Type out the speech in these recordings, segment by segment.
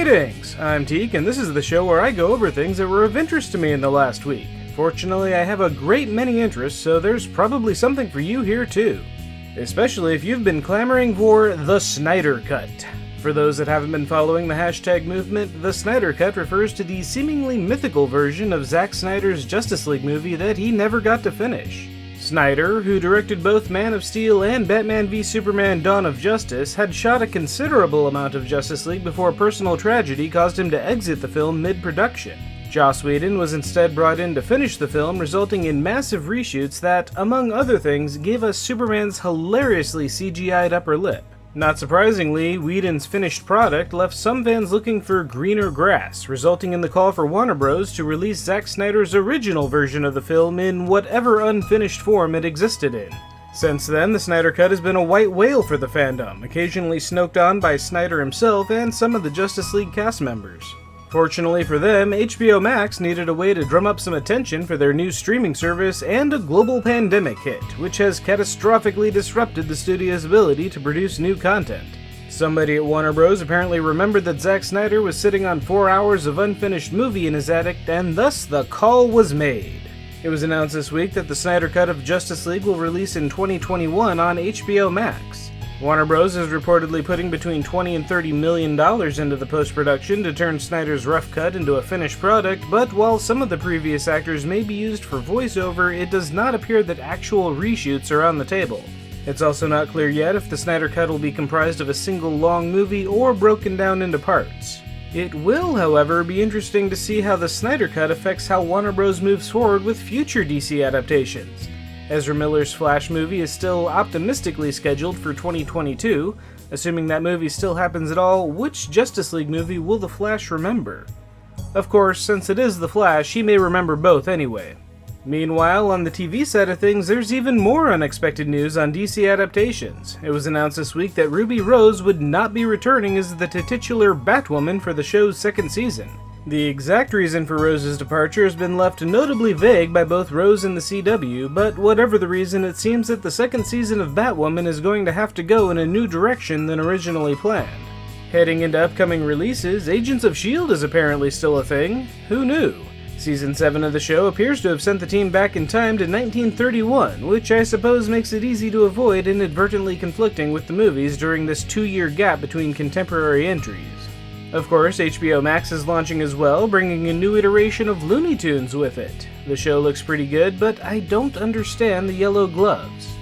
Greetings! I'm Teek, and this is the show where I go over things that were of interest to me in the last week. Fortunately, I have a great many interests, so there's probably something for you here too. Especially if you've been clamoring for the Snyder Cut. For those that haven't been following the hashtag movement, the Snyder Cut refers to the seemingly mythical version of Zack Snyder's Justice League movie that he never got to finish. Snyder, who directed both Man of Steel and Batman v Superman: Dawn of Justice, had shot a considerable amount of Justice League before personal tragedy caused him to exit the film mid-production. Joss Whedon was instead brought in to finish the film, resulting in massive reshoots that, among other things, gave us Superman's hilariously CGI'd upper lip. Not surprisingly, Whedon's finished product left some fans looking for greener grass, resulting in the call for Warner Bros. To release Zack Snyder's original version of the film in whatever unfinished form it existed in. Since then, the Snyder Cut has been a white whale for the fandom, occasionally snoked on by Snyder himself and some of the Justice League cast members. Fortunately for them, HBO Max needed a way to drum up some attention for their new streaming service, and a global pandemic hit, which has catastrophically disrupted the studio's ability to produce new content. Somebody at Warner Bros. Apparently remembered that Zack Snyder was sitting on 4 hours of unfinished movie in his attic, and thus the call was made. It was announced this week that the Snyder Cut of Justice League will release in 2021 on HBO Max. Warner Bros. Is reportedly putting between $20 and $30 million into the post-production to turn Snyder's rough cut into a finished product, but while some of the previous actors may be used for voiceover, it does not appear that actual reshoots are on the table. It's also not clear yet if the Snyder Cut will be comprised of a single long movie or broken down into parts. It will, however, be interesting to see how the Snyder Cut affects how Warner Bros. Moves forward with future DC adaptations. Ezra Miller's Flash movie is still optimistically scheduled for 2022. Assuming that movie still happens at all, which Justice League movie will the Flash remember? Of course, since it is the Flash, he may remember both anyway. Meanwhile, on the TV side of things, there's even more unexpected news on DC adaptations. It was announced this week that Ruby Rose would not be returning as the titular Batwoman for the show's second season. The exact reason for Rose's departure has been left notably vague by both Rose and the CW, but whatever the reason, it seems that the second season of Batwoman is going to have to go in a new direction than originally planned. Heading into upcoming releases, Agents of S.H.I.E.L.D. is apparently still a thing. Who knew? Season 7 of the show appears to have sent the team back in time to 1931, which I suppose makes it easy to avoid inadvertently conflicting with the movies during this 2-year gap between contemporary entries. Of course, HBO Max is launching as well, bringing a new iteration of Looney Tunes with it. The show looks pretty good, but I don't understand the yellow gloves.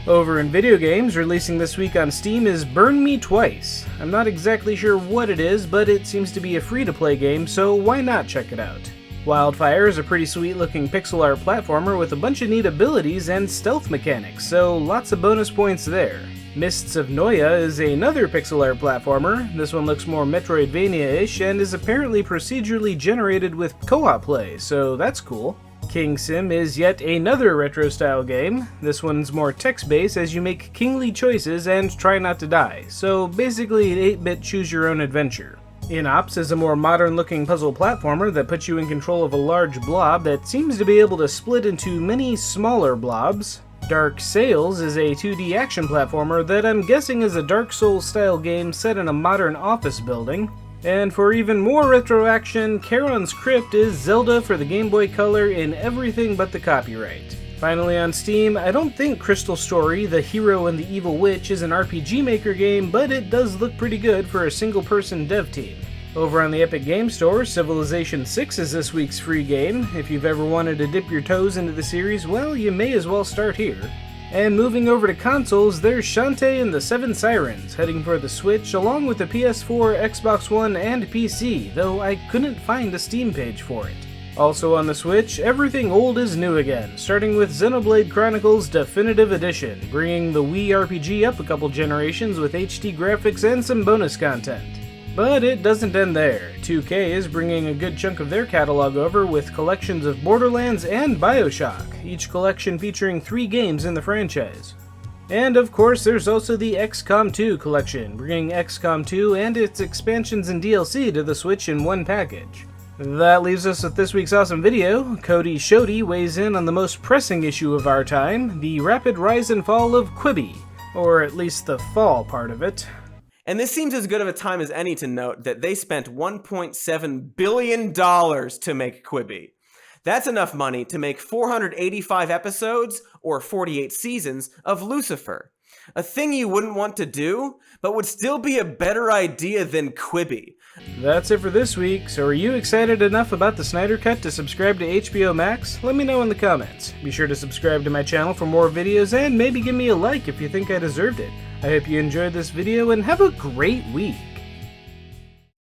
Over in video games, releasing this week on Steam is Burn Me Twice. I'm not exactly sure what it is, but it seems to be a free-to-play game, so why not check it out? Wildfire is a pretty sweet-looking pixel art platformer with a bunch of neat abilities and stealth mechanics, so lots of bonus points there. Mists of Noia is another pixel art platformer. This one looks more Metroidvania-ish and is apparently procedurally generated with co-op play, so that's cool. King Sim is yet another retro-style game. This one's more text-based as you make kingly choices and try not to die, so basically an 8-bit choose-your-own-adventure. Inops is a more modern-looking puzzle platformer that puts you in control of a large blob that seems to be able to split into many smaller blobs. Dark Sails is a 2D action platformer that I'm guessing is a Dark Souls-style game set in a modern office building. And for even more retro action, Charon's Crypt is Zelda for the Game Boy Color in everything but the copyright. Finally on Steam, I don't think Crystal Story, The Hero and the Evil Witch is an RPG Maker game, but it does look pretty good for a single-person dev team. Over on the Epic Game Store, Civilization 6 is this week's free game. If you've ever wanted to dip your toes into the series, well, you may as well start here. And moving over to consoles, there's Shantae and the Seven Sirens, heading for the Switch, along with the PS4, Xbox One, and PC, though I couldn't find a Steam page for it. Also on the Switch, everything old is new again, starting with Xenoblade Chronicles Definitive Edition, bringing the Wii RPG up a couple generations with HD graphics and some bonus content. But it doesn't end there. 2K is bringing a good chunk of their catalog over with collections of Borderlands and BioShock, each collection featuring 3 games in the franchise. And of course, there's also the XCOM 2 collection, bringing XCOM 2 and its expansions and DLC to the Switch in one package. That leaves us with this week's awesome video. Cody Shoddy weighs in on the most pressing issue of our time, the rapid rise and fall of Quibi, or at least the fall part of it. And this seems as good of a time as any to note that they spent $1.7 billion to make Quibi. That's enough money to make 485 episodes, or 48 seasons, of Lucifer. A thing you wouldn't want to do, but would still be a better idea than Quibi. That's it for this week, so are you excited enough about the Snyder Cut to subscribe to HBO Max? Let me know in the comments. Be sure to subscribe to my channel for more videos, and maybe give me a like if you think I deserved it. I hope you enjoyed this video, and have a great week!